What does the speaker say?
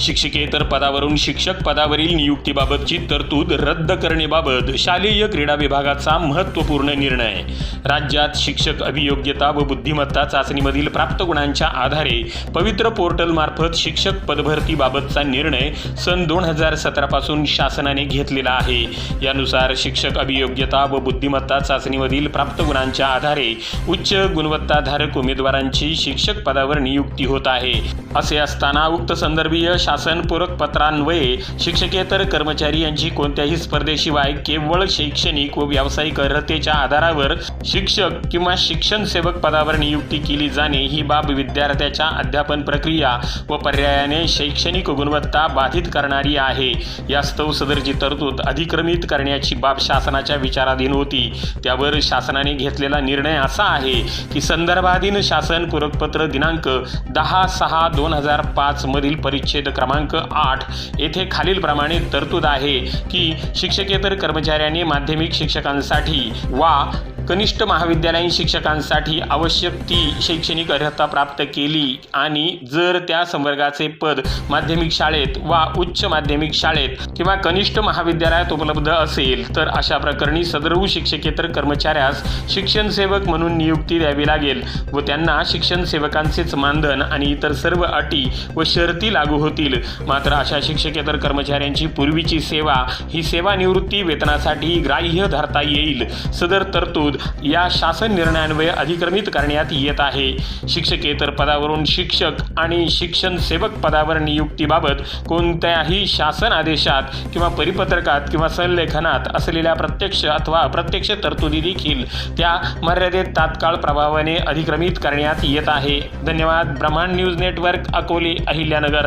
शिक्षकेतर पदावरून शिक्षक पदावरील नियुक्तीबाबतची तरतूद रद्द करण्याबाबत शालेय क्रीडा विभागाचा महत्त्वपूर्ण निर्णय। राज्यात शिक्षक अभियोग्यता व बुद्धिमत्ता चाचणीमधील प्राप्त गुणांच्या आधारे पवित्र पोर्टलमार्फत शिक्षक पदभरतीबाबतचा निर्णय सन 2017 पासून शासनाने घेतलेला आहे। यानुसार शिक्षक अभियोग्यता व बुद्धिमत्ता चाचणीमधील प्राप्त गुणांच्या आधारे उच्च गुणवत्ताधारक उमेदवारांची शिक्षक पदावर नियुक्ती होत आहे। असे असताना उक्त संदर्भीय शासन पूरक पत्रान्वये शिक्षकेतर कर्मचारी यांची कोणत्याही स्पर्धेशिवाय केवळ शैक्षणिक व व्यावसायिक अर्हतेच्या आधारावर शिक्षक किंवा शिक्षण सेवक पदावर नियुक्ती केली जाणे ही बाब विद्यार्थ्याच्या अध्यापन प्रक्रिया व पर्यायाने शैक्षणिक गुणवत्ता बाधित करणारी आहे। यास्तव सदरची तरतूद अधिक्रमित करण्याची बाब शासनाच्या विचाराधीन होती। त्यावर शासनाने घेतलेला निर्णय असा आहे की संदर्भाधीन शासन पूरकपत्र दिनांक 10/6/2005 मधील परिच्छेद क्रमांक 8 येथे खालीलप्रमाणे तरतूद आहे की शिक्षकेतर कर्मचाऱ्यांनी माध्यमिक शिक्षकांसाठी वा कनिष्ठ महाविद्यालयीन शिक्षकांसाठी आवश्यक ती शैक्षणिक अर्हता प्राप्त केली आणि जर त्या संवर्गाचे पद माध्यमिक शाळेत वा उच्च माध्यमिक शाळेत किंवा कनिष्ठ महाविद्यालयात उपलब्ध असेल तर अशा प्रकरणी सदरऊ शिक्षकेतर कर्मचाऱ्यास शिक्षण सेवक म्हणून नियुक्ती द्यावी लागेल व त्यांना शिक्षण सेवकांचेच मानधन आणि इतर सर्व अटी व शर्ती लागू होतील। मात्र अशा शिक्षकेतर कर्मचाऱ्यांची पूर्वीची सेवा ही सेवानिवृत्ती वेतनासाठी ग्राह्य धरता येईल। सदर तरतूद या शासन निर्णयान्वये अधिक्रमित करण्यात येत आहे। शिक्षकेतर पदावरून शिक्षक आणि शिक्षण सेवक पदावर नियुक्तीबाबत कोणत्याही शासन आदेशात किंवा परिपत्रकात किंवा संलेखनात असलेल्या प्रत्यक्ष अथवा अप्रत्यक्ष तरतुदी देखील त्या मर्यादेत तात्काळ प्रभावाने अधिक्रमित करण्यात येत आहे। धन्यवाद। ब्रह्मांड न्यूज नेटवर्क, अकोले, अहिल्यानगर।